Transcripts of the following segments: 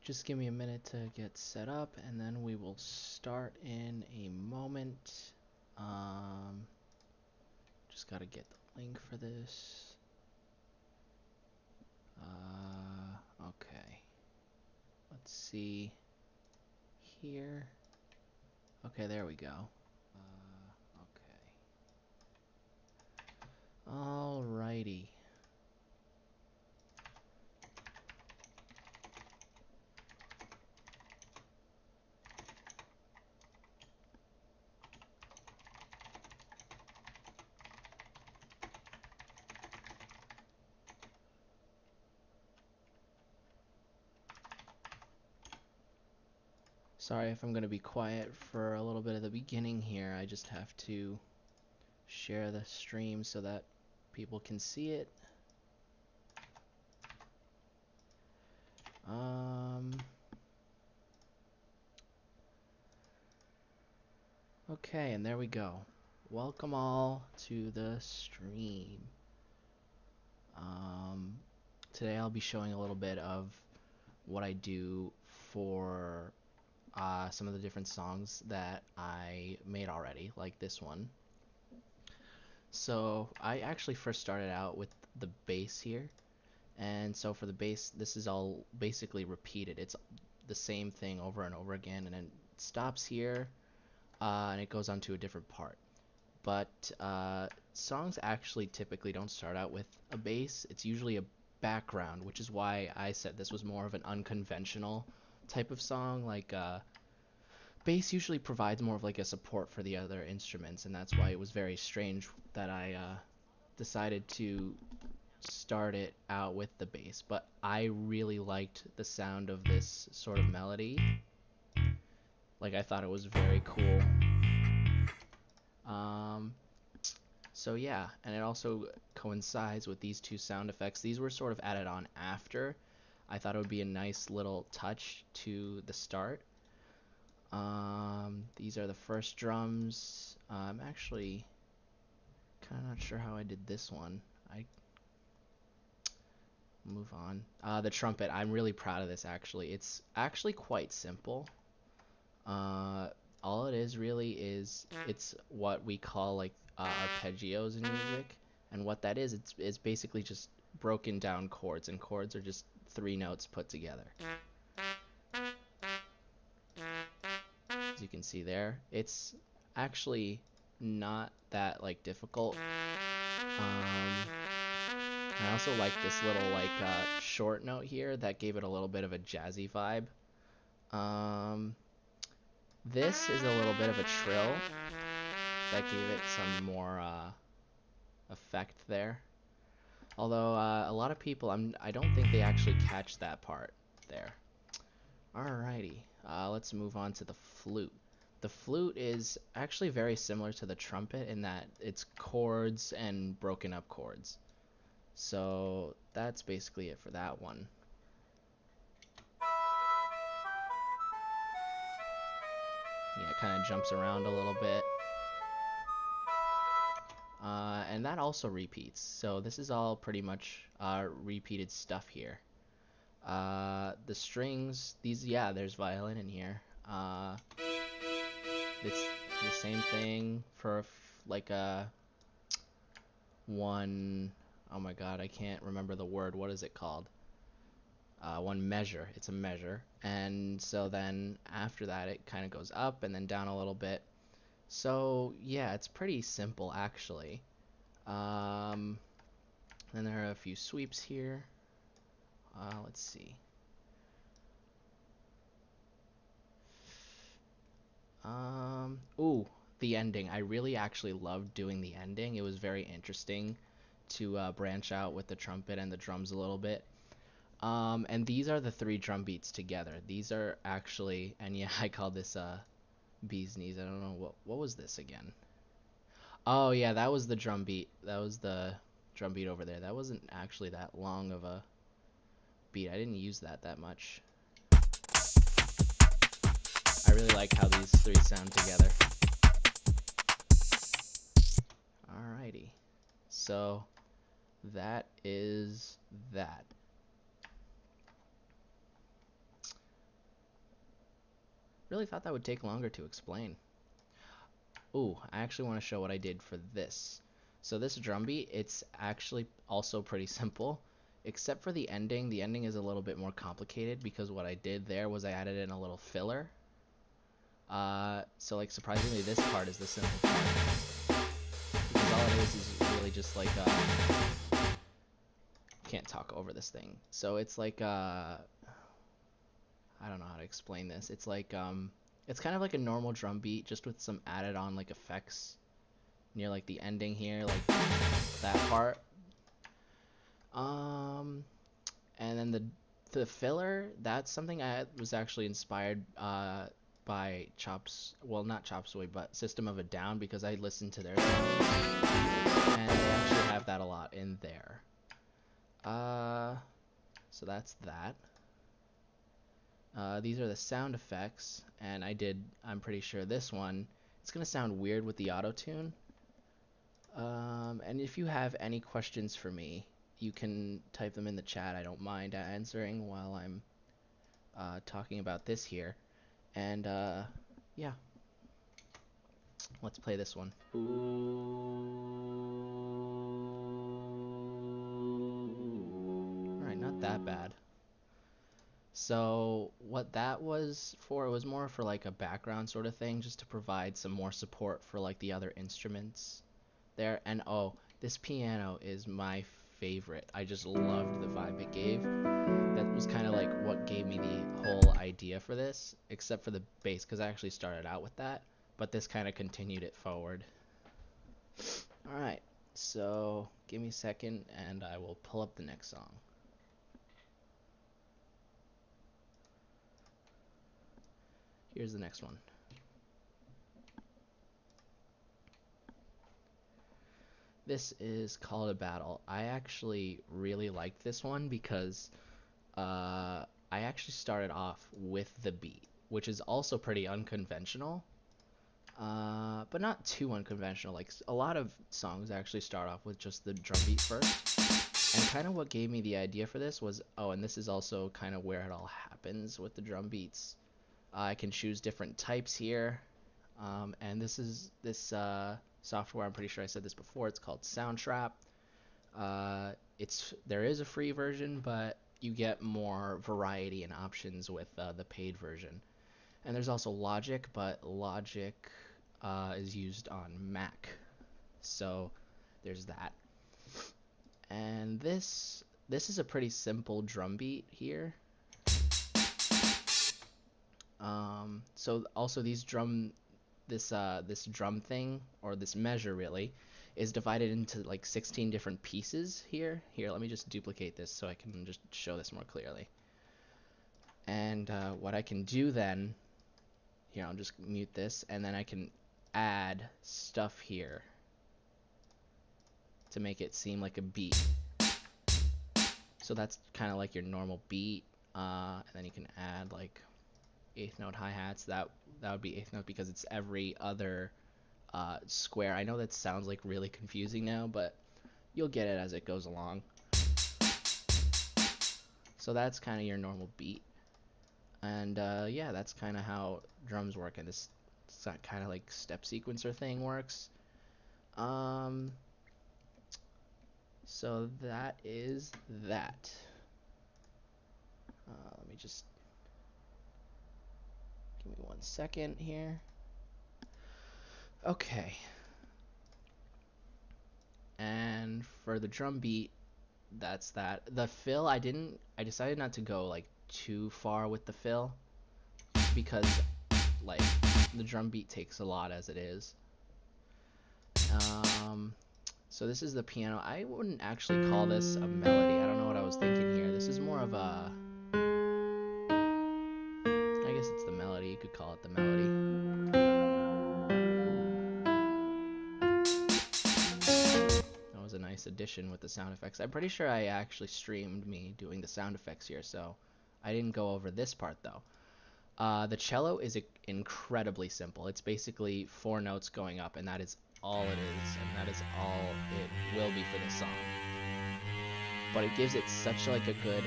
just give me a minute to get set up, and then we will start in a moment. Just gotta get the link for this. Okay. Let's see here. Okay, there we go. Okay. Alrighty. Sorry if I'm going to be quiet for a little bit at the beginning here. I just have to share the stream so that people can see it. Okay, and there we go. Welcome all to the stream. Today I'll be showing a little bit of what I do for some of the different songs that I made already, like this one. So I actually first started out with the bass here, and so for the bass, this is all basically repeated. It's the same thing over and over again, and it stops here, and it goes on to a different part. But songs actually typically don't start out with a bass. It's usually a background, which is why I said this was more of an unconventional type of song. Like bass usually provides more of like a support for the other instruments, and that's why it was very strange that I decided to start it out with the bass. But I really liked the sound of this sort of melody. Like, I thought it was very cool. So yeah, and it also coincides with these two sound effects. These were sort of added on after. I thought it would be a nice little touch to the start. These are the first drums. I'm actually kind of not sure how I did this one. I move on. The trumpet, I'm really proud of this actually. It's actually quite simple. All it is really is it's what we call like arpeggios in music, and what that is, it's basically just broken down chords, and chords are just 3 notes put together. As you can see there, it's actually not that like difficult. I also like this little like short note here that gave it a little bit of a jazzy vibe. This is a little bit of a trill that gave it some more effect there. Although a lot of people, I don't think they actually catch that part there. Alrighty, let's move on to the flute. The flute is actually very similar to the trumpet in that it's chords and broken up chords. So that's basically it for that one. Yeah, it kind of jumps around a little bit. And that also repeats. So this is all pretty much repeated stuff here. The strings, there's violin in here. It's the same thing for like a one, oh my god, I can't remember the word. What is it called? One measure. It's a measure. And so then after that, it kind of goes up and then down a little bit. So yeah, it's pretty simple actually. Then there are a few sweeps here. Let's see. Ooh, the ending. I really actually loved doing the ending. It was very interesting to branch out with the trumpet and the drums a little bit. And these are the 3 drum beats together. These are actually, and yeah, I call this bee's knees. I don't know what was this again. Oh yeah, that was the drum beat. That was the drum beat over there. That wasn't actually that long of a beat. I didn't use that much. I really like how these 3 sound together. Alrighty, so that is that. Really thought that would take longer to explain. Ooh, I actually want to show what I did for this. So this drum beat, it's actually also pretty simple, except for the ending. The ending is a little bit more complicated because what I did there was I added in a little filler. So like surprisingly, this part is the simple part. Because all it is really just like, can't talk over this thing. So it's like, I don't know how to explain this. It's like, it's kind of like a normal drum beat, just with some added on like effects near like the ending here, like that part. And then the filler, that's something I was actually inspired by Chops, well not Chop Suey, but System of a Down, because I listened to their songs and they actually have that a lot in there. So that's that. These are the sound effects, and I'm pretty sure this one, it's gonna sound weird with the auto-tune. And if you have any questions for me, you can type them in the chat. I don't mind answering while I'm talking about this here. And yeah, let's play this one. Alright, not that bad. So what that was for, it was more for like a background sort of thing, just to provide some more support for like the other instruments there. And oh, this piano is my favorite. I just loved the vibe it gave. That was kind of like what gave me the whole idea for this, except for the bass, because I actually started out with that, but this kind of continued it forward. Alright, so give me a second and I will pull up the next song. Here's the next one. This is Call It a Battle. I actually really liked this one because I actually started off with the beat, which is also pretty unconventional, but not too unconventional. Like a lot of songs actually start off with just the drum beat first. And kind of what gave me the idea for this was, oh, and this is also kind of where it all happens with the drum beats. I can choose different types here, and this software, I'm pretty sure I said this before, it's called Soundtrap. There is a free version, but you get more variety and options with the paid version. And there's also Logic, but Logic is used on Mac, so there's that. And this is a pretty simple drum beat here. So also this drum thing, or this measure really, is divided into like 16 different pieces here. Here, let me just duplicate this so I can just show this more clearly. And what I can do then, here, I'll just mute this, and then I can add stuff here to make it seem like a beat. So that's kind of like your normal beat, and then you can add like eighth note hi-hats. That would be eighth note because it's every other square. I know that sounds like really confusing now, but you'll get it as it goes along. So that's kind of your normal beat. And yeah, that's kind of how drums work, and this kind of like step sequencer thing works. So that is that. Let me just give me 1 second here. Okay. And for the drum beat, that's that. The fill, I decided not to go like too far with the fill because like the drum beat takes a lot as it is. So this is the piano. I wouldn't actually call this a melody. I don't know what I was thinking here. This is more of a, I guess it's the melody. You could call it the melody. That was a nice addition with the sound effects. I'm pretty sure I actually streamed me doing the sound effects here, so I didn't go over this part though. The cello is incredibly simple. It's basically 4 notes going up, and that is all it is, and that is all it will be for this song. But it gives it such like a good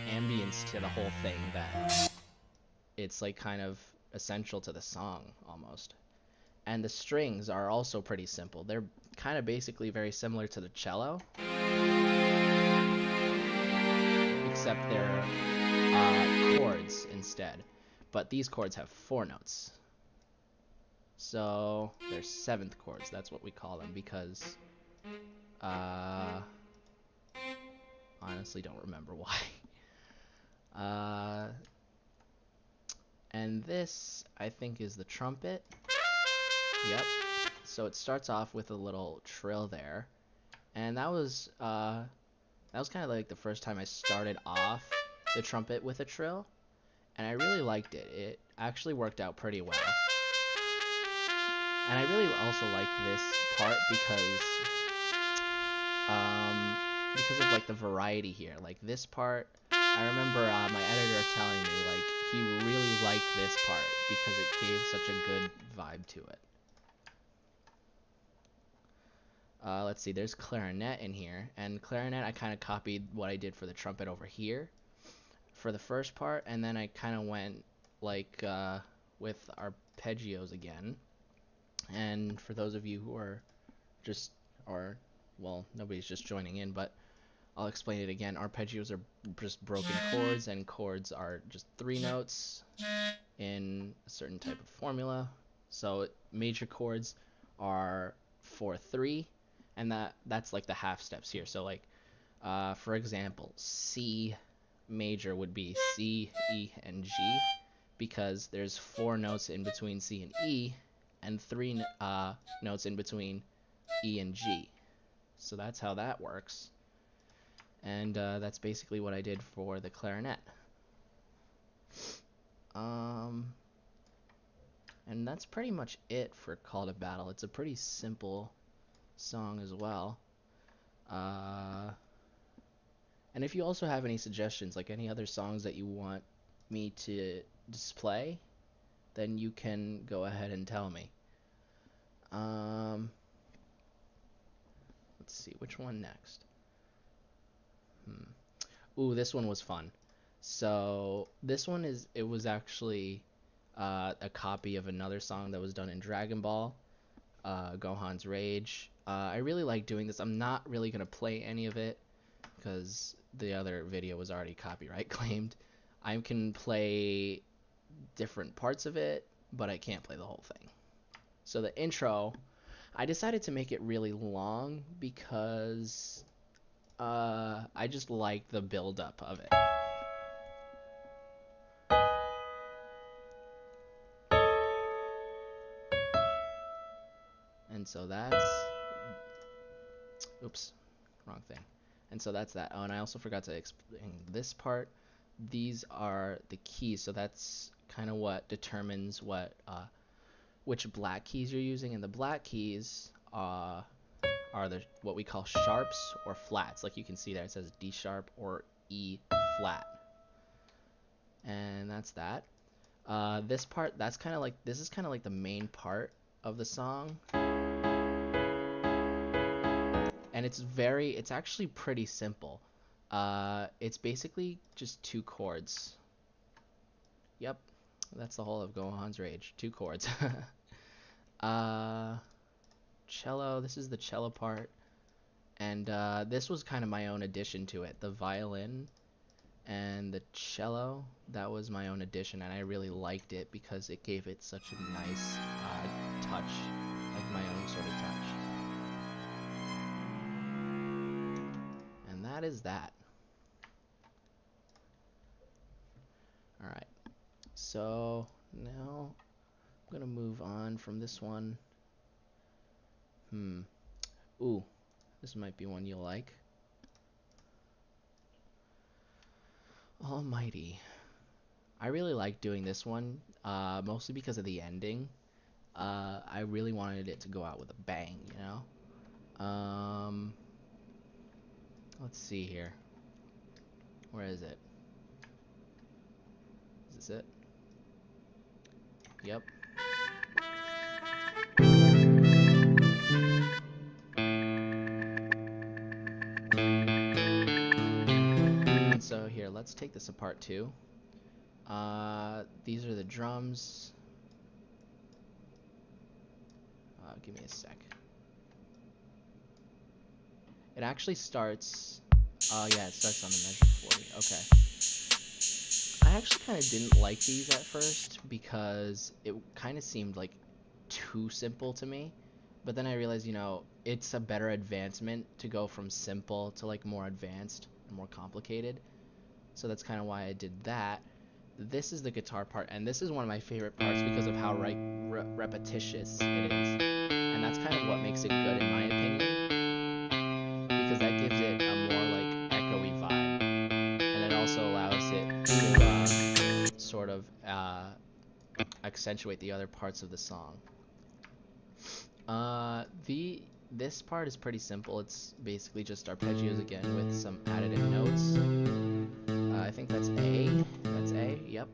ambience to the whole thing that it's like kind of essential to the song almost. And the strings are also pretty simple. They're kind of basically very similar to the cello, except they're chords instead. But these chords have 4 notes. So they're 7th chords. That's what we call them because honestly don't remember why. And this, I think, is the trumpet. Yep. So it starts off with a little trill there, and that was kind of like the first time I started off the trumpet with a trill, and I really liked it. It actually worked out pretty well. And I really also like this part because of like the variety here. Like this part, I remember my editor telling me like he really liked this part because it gave such a good vibe to it. Let's see, there's clarinet in here, and clarinet I kind of copied what I did for the trumpet over here for the first part, and then I kind of went like with arpeggios again. And for those of you who are just, or well, nobody's just joining in, but I'll explain it again. Arpeggios are just broken chords, and chords are just 3 notes in a certain type of formula. So major chords are 4/3, and that's like the half steps here. So like for example, C major would be C, E, and G, because there's 4 notes in between C and E, and 3 notes in between E and G. So that's how that works. And that's basically what I did for the clarinet. And that's pretty much it for Call to Battle. It's a pretty simple song as well. And if you also have any suggestions, like any other songs that you want me to display, then you can go ahead and tell me. Let's see, which one next? Ooh, this one was fun. So this one it was actually a copy of another song that was done in Dragon Ball, Gohan's Rage. I really like doing this. I'm not really gonna play any of it because the other video was already copyright claimed. I can play different parts of it, but I can't play the whole thing. So the intro, I decided to make it really long because I just like the build-up of it. And so that's... Oops, wrong thing. And so that's that. Oh, and I also forgot to explain this part. These are the keys, so that's kind of what determines which black keys you're using. And the black keys are what we call sharps or flats. Like you can see there, it says D sharp or E flat. And that's that. This part, this is kind of like the main part of the song. And it's actually pretty simple. It's basically just 2 chords. Yep, that's the whole of Gohan's Rage, 2 chords. Cello, this is the cello part. And this was kind of my own addition to it. The violin and the cello, that was my own addition, and I really liked it because it gave it such a nice touch, like my own sort of touch. And that is that. Alright, so now I'm gonna move on from this one. Ooh, this might be one you'll like. Almighty. I really like doing this one, mostly because of the ending. I really wanted it to go out with a bang, you know? Let's see here. Where is it? Is this it? Yep. And so here, let's take this apart too. These are the drums. Give me a sec. It actually starts. Yeah, it starts on the measure 40. Okay. I actually kind of didn't like these at first because it kind of seemed like too simple to me. But then I realized, you know, it's a better advancement to go from simple to like more advanced and more complicated. So that's kind of why I did that. This is the guitar part, and this is one of my favorite parts because of how repetitious it is. And that's kind of what makes it good in my opinion, because that gives it a more like echoey vibe. And it also allows it to sort of accentuate the other parts of the song. This part is pretty simple. It's basically just arpeggios again with some additive notes. I think that's A. That's A. Yep.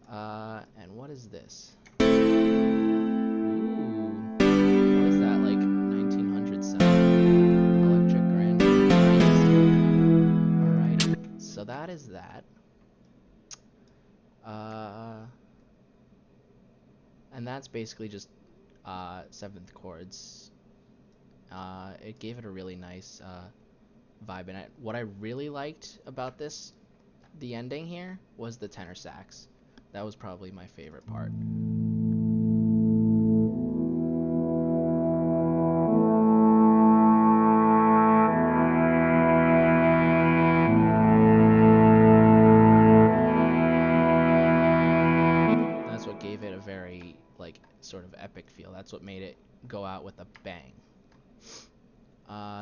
And what is this? Ooh, what is that, like 1900 sound? Electric grand. Alrighty. So that is that. And that's basically just seventh chords. It gave it a really nice vibe, and what I really liked about this, the ending here, was the tenor sax. That was probably my favorite part. That's what gave it a very like sort of epic feel. That's what made it go out with a bang.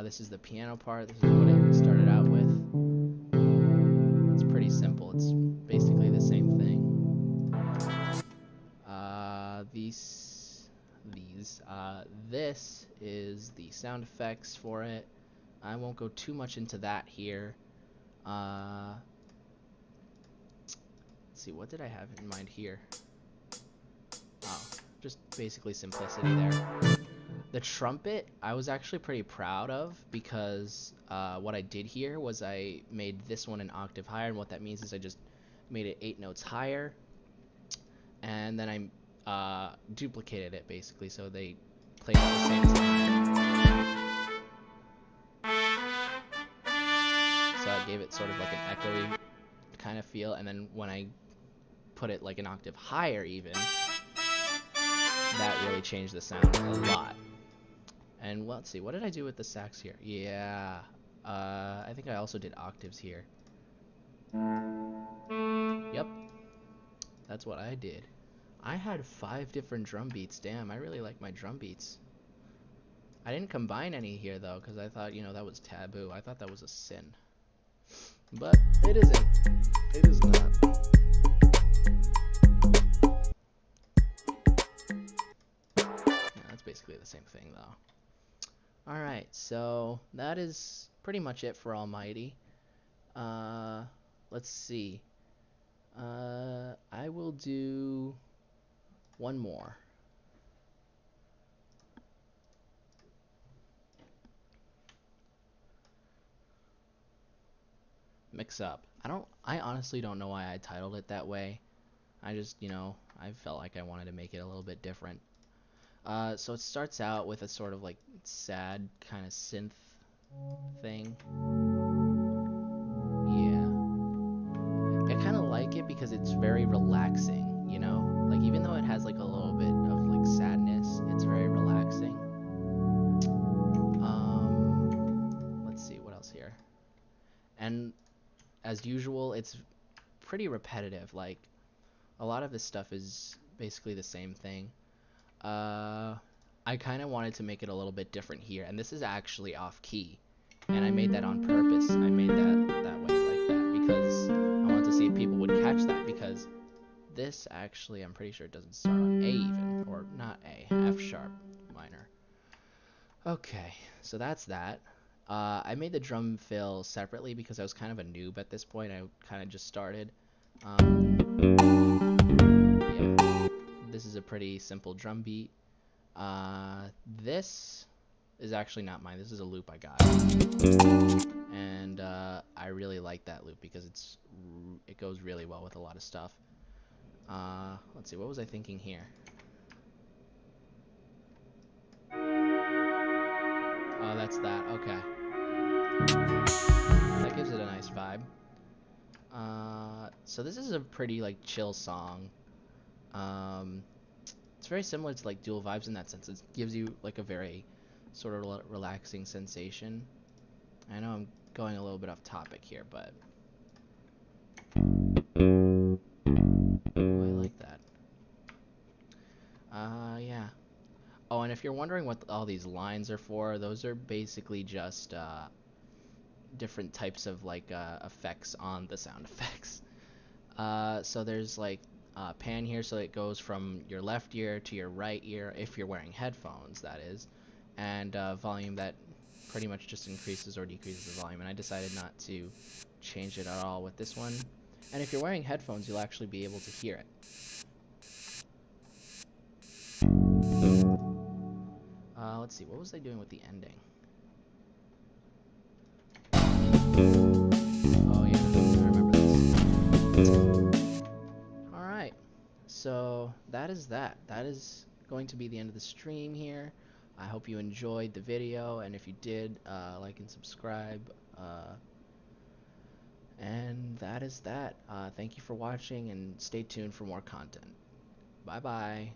This is the piano part. This is what it started out with. It's pretty simple. It's basically the same thing. This is the sound effects for it. I won't go too much into that here. Let's see, what did I have in mind here? Oh, just basically simplicity there. The trumpet, I was actually pretty proud of because what I did here was I made this one an octave higher, and what that means is I just made it 8 notes higher, and then I duplicated it basically so they played at the same time. So that gave it sort of like an echoey kind of feel, and then when I put it like an octave higher even, that really changed the sound a lot. And let's see, what did I do with the sax here? Yeah, I think I also did octaves here. Yep, that's what I did. I had 5 different drum beats. Damn, I really like my drum beats. I didn't combine any here though, because I thought, you know, that was taboo. I thought that was a sin. But it isn't. It is not. Yeah, that's basically the same thing though. Alright, so that is pretty much it for Almighty. Let's see. I will do one more. MiXup. I honestly don't know why I titled it that way. I just, you know, I felt like I wanted to make it a little bit different. So it starts out with a sort of like sad kind of synth thing. Yeah. I kind of like it because it's very relaxing, you know? Like even though it has like a little bit of like sadness, it's very relaxing. Let's see what else here. And as usual, it's pretty repetitive. Like a lot of this stuff is basically the same thing. I kind of wanted to make it a little bit different here, and this is actually off key, and I made that on purpose. I made that way like that because I wanted to see if people would catch that, because this actually, I'm pretty sure it doesn't start on A even, or not A, F sharp minor. Okay, so that's that. I made the drum fill separately because I was kind of a noob at this point. I kind of just started. Yeah, this is a pretty simple drum beat. This is actually not mine. This is a loop I got, and I really like that loop because it goes really well with a lot of stuff. Let's see, what was I thinking here? Oh, that's that. Okay. That gives it a nice vibe. So this is a pretty like chill song. Um, it's very similar to like Dual Vibes in that sense. It gives you like a very sort of relaxing sensation. I know I'm going a little bit off topic here, but I like that. Yeah. Oh, and if you're wondering what all these lines are for, those are basically just different types of like effects on the sound effects. So there's like pan here, so it goes from your left ear to your right ear if you're wearing headphones, that is, and volume that pretty much just increases or decreases the volume. And I decided not to change it at all with this one. And if you're wearing headphones, you'll actually be able to hear it. Let's see, what was I doing with the ending? Oh yeah, I remember this. All right. So that is that. That is going to be the end of the stream here. I hope you enjoyed the video, and if you did, like and subscribe. And that is that. Thank you for watching, and stay tuned for more content. Bye bye.